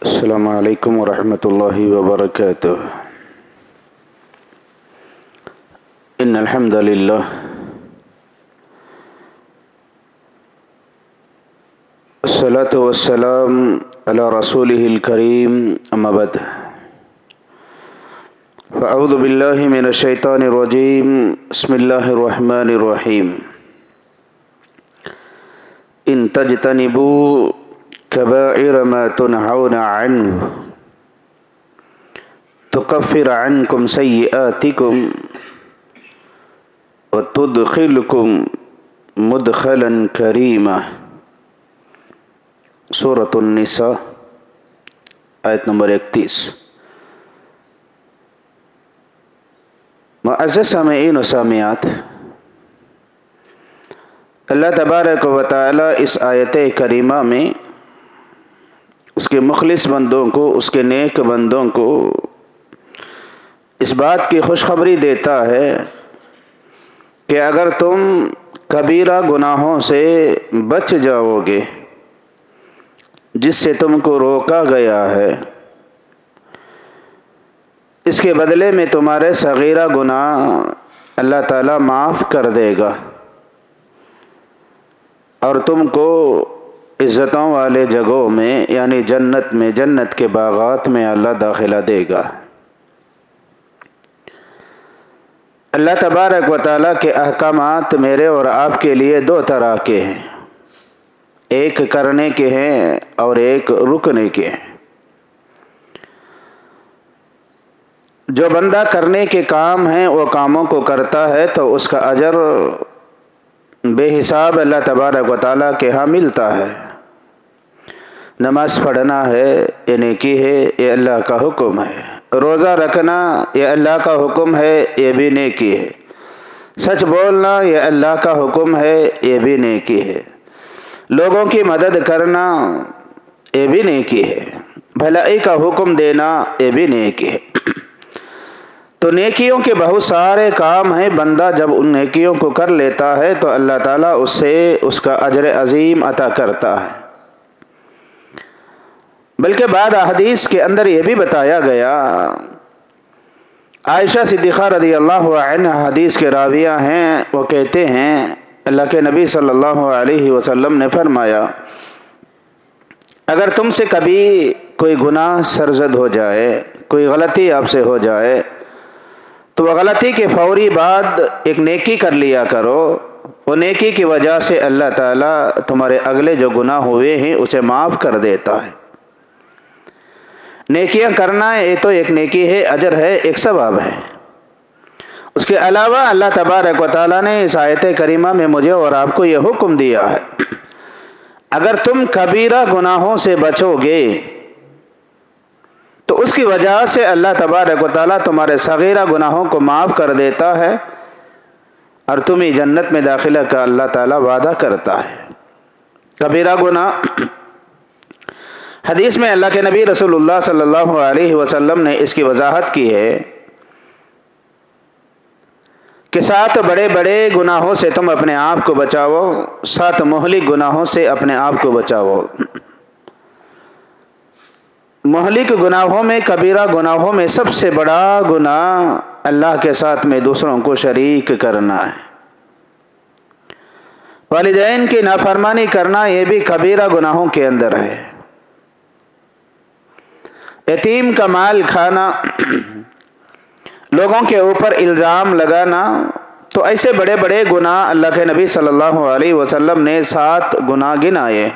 السلام علیکم ورحمۃ اللہ وبرکاتہ۔ ان الحمد للہ والصلاة والسلام علی رسولہ الکریم، اما بعد فاعوذ باللہ من الشیطان الرجیم، بسم اللہ الرحمن الرحیم۔ ان تجتنبوا كبائر ما تنهون عنه تكفر عنكم سيئاتكم وتدخلكم مدخلا كريما۔ سورة النساء آیت نمبر 31۔ معزز سامعین و سامعات، اللہ تبارک و تعالی اس آیت کریمہ میں اس کے مخلص بندوں کو، اس کے نیک بندوں کو اس بات کی خوشخبری دیتا ہے کہ اگر تم کبیرہ گناہوں سے بچ جاؤ گے جس سے تم کو روکا گیا ہے، اس کے بدلے میں تمہارے صغیرہ گناہ اللہ تعالیٰ معاف کر دے گا اور تم کو عزتوں والے جگہوں میں یعنی جنت میں، جنت کے باغات میں اللہ داخلہ دے گا۔ اللہ تبارک و تعالیٰ کے احکامات میرے اور آپ کے لیے دو طرح کے ہیں، ایک کرنے کے ہیں اور ایک رکنے کے ہیں۔ جو بندہ کرنے کے کام ہیں وہ کاموں کو کرتا ہے تو اس کا اجر بے حساب اللہ تبارک و تعالیٰ کے ہاں ملتا ہے۔ نماز پڑھنا ہے یہ نیکی ہے، یہ اللہ کا حکم ہے۔ روزہ رکھنا یہ اللہ کا حکم ہے، یہ بھی نیکی ہے۔ سچ بولنا یہ اللہ کا حکم ہے، یہ بھی نیکی ہے۔ لوگوں کی مدد کرنا یہ بھی نیکی ہے۔ بھلائی کا حکم دینا یہ بھی نیکی ہے۔ تو نیکیوں کے بہت سارے کام ہیں، بندہ جب ان نیکیوں کو کر لیتا ہے تو اللہ تعالیٰ اس سے اس کا اجر عظیم عطا کرتا ہے۔ بلکہ بعد احادیث کے اندر یہ بھی بتایا گیا، عائشہ صدیقہ رضی اللہ عنہ حدیث کے راویہ ہیں، وہ کہتے ہیں اللہ کے نبی صلی اللہ علیہ وسلم نے فرمایا، اگر تم سے کبھی کوئی گناہ سرزد ہو جائے، کوئی غلطی آپ سے ہو جائے تو وہ غلطی کے فوری بعد ایک نیکی کر لیا کرو، وہ نیکی کی وجہ سے اللہ تعالیٰ تمہارے اگلے جو گناہ ہوئے ہیں اسے معاف کر دیتا ہے۔ نیکیاں کرنا یہ تو ایک نیکی ہے، اجر ہے، ایک ثواب ہے۔ اس کے علاوہ اللہ تبارک و تعالیٰ نے اس آیت کریمہ میں مجھے اور آپ کو یہ حکم دیا ہے، اگر تم کبیرہ گناہوں سے بچو گے تو اس کی وجہ سے اللہ تبارک و تعالیٰ تمہارے صغیرہ گناہوں کو معاف کر دیتا ہے اور تمہیں جنت میں داخلہ کا اللہ تعالیٰ وعدہ کرتا ہے۔ کبیرہ گناہ، حدیث میں اللہ کے نبی رسول اللہ صلی اللہ علیہ وسلم نے اس کی وضاحت کی ہے کہ 7 بڑے بڑے گناہوں سے تم اپنے آپ کو بچاؤ، 7 مہلک گناہوں سے اپنے آپ کو بچاؤ۔ مہلک گناہوں میں، کبیرہ گناہوں میں سب سے بڑا گناہ اللہ کے ساتھ میں دوسروں کو شریک کرنا ہے۔ والدین کی نافرمانی کرنا یہ بھی کبیرہ گناہوں کے اندر ہے۔ یتیم کا مال کھانا، لوگوں کے اوپر الزام لگانا، تو ایسے بڑے بڑے گناہ اللہ کے نبی صلی اللہ علیہ وسلم نے 7 گناہ گنائے۔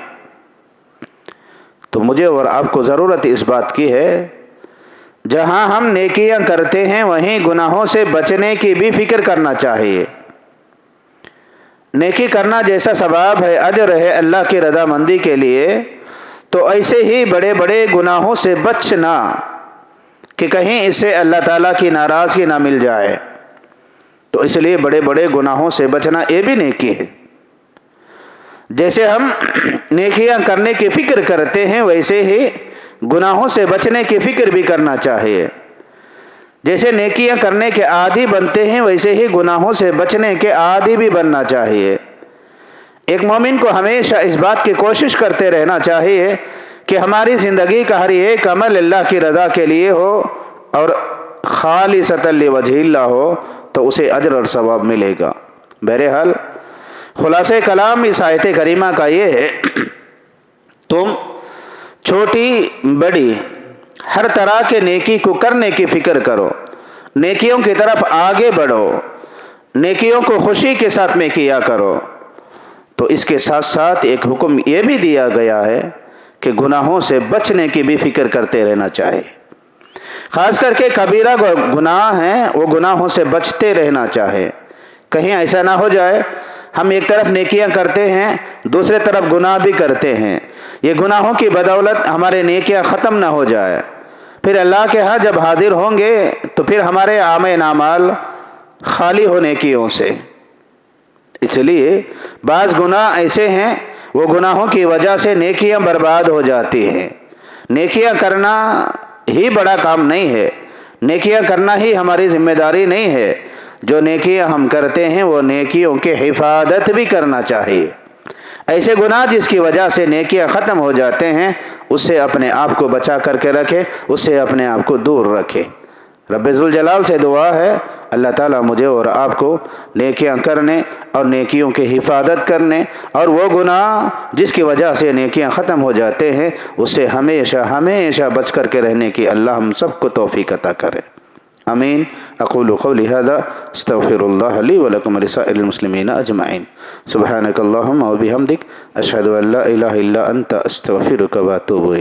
تو مجھے اور آپ کو ضرورت اس بات کی ہے، جہاں ہم نیکیاں کرتے ہیں وہیں گناہوں سے بچنے کی بھی فکر کرنا چاہیے۔ نیکی کرنا جیسا ثواب ہے، اجر ہے اللہ کی رضامندی کے لیے، تو ایسے ہی بڑے بڑے گناہوں سے بچنا کہ کہیں اس سے اللہ تعالیٰ کی ناراضگی نہ مل جائے، تو اس لیے بڑے بڑے گناہوں سے بچنا یہ بھی نیکی ہے۔ جیسے ہم نیکیاں کرنے کی فکر کرتے ہیں ویسے ہی گناہوں سے بچنے کی فکر بھی کرنا چاہیے۔ جیسے نیکیاں کرنے کے عادی بنتے ہیں ویسے ہی گناہوں سے بچنے کے عادی بھی بننا چاہیے۔ ایک مومن کو ہمیشہ اس بات کی کوشش کرتے رہنا چاہیے کہ ہماری زندگی کا ہر ایک عمل اللہ کی رضا کے لیے ہو اور خالصۃ لوجہ اللہ ہو تو اسے اجر اور ثواب ملے گا۔ بہرحال خلاصہ کلام اس آیت کریمہ کا یہ ہے، تم چھوٹی بڑی ہر طرح کے نیکی کو کرنے کی فکر کرو، نیکیوں کی طرف آگے بڑھو، نیکیوں کو خوشی کے ساتھ میں کیا کرو۔ تو اس کے ساتھ ساتھ ایک حکم یہ بھی دیا گیا ہے کہ گناہوں سے بچنے کی بھی فکر کرتے رہنا چاہیے، خاص کر کے کبیرہ گناہ ہیں وہ گناہوں سے بچتے رہنا چاہے۔ کہیں ایسا نہ ہو جائے ہم ایک طرف نیکیاں کرتے ہیں دوسرے طرف گناہ بھی کرتے ہیں، یہ گناہوں کی بدولت ہمارے نیکیاں ختم نہ ہو جائے، پھر اللہ کے ہاں جب حاضر ہوں گے تو پھر ہمارے اعمال خالی ہو نیکیوں سے۔ اس لیے بعض گناہ ایسے ہیں وہ گناہوں کی وجہ سے نیکیاں برباد ہو جاتی ہیں۔ نیکیاں کرنا ہی بڑا کام نہیں ہے، نیکیاں کرنا ہی ہماری ذمہ داری نہیں ہے، جو نیکیاں ہم کرتے ہیں وہ نیکیوں کی حفاظت بھی کرنا چاہیے۔ ایسے گناہ جس کی وجہ سے نیکیاں ختم ہو جاتے ہیں اس سے اپنے آپ کو بچا کر کے رکھے، اس سے اپنے آپ کو دور رکھے۔ رب ذوالجلال سے دعا ہے اللہ تعالیٰ مجھے اور آپ کو نیکیاں کرنے اور نیکیوں کی حفاظت کرنے اور وہ گناہ جس کی وجہ سے نیکیاں ختم ہو جاتے ہیں اس سے ہمیشہ ہمیشہ بچ کر کے رہنے کی اللہ ہم سب کو توفیق عطا کرے، آمین۔ اقول قولی ھذا استغفر اللہ لی ولکم ولسائر المسلمین اجمعین، سبحانک اللہم وبحمدک اشہد ان لا الہ الا انت استغفرک واتوب الیک۔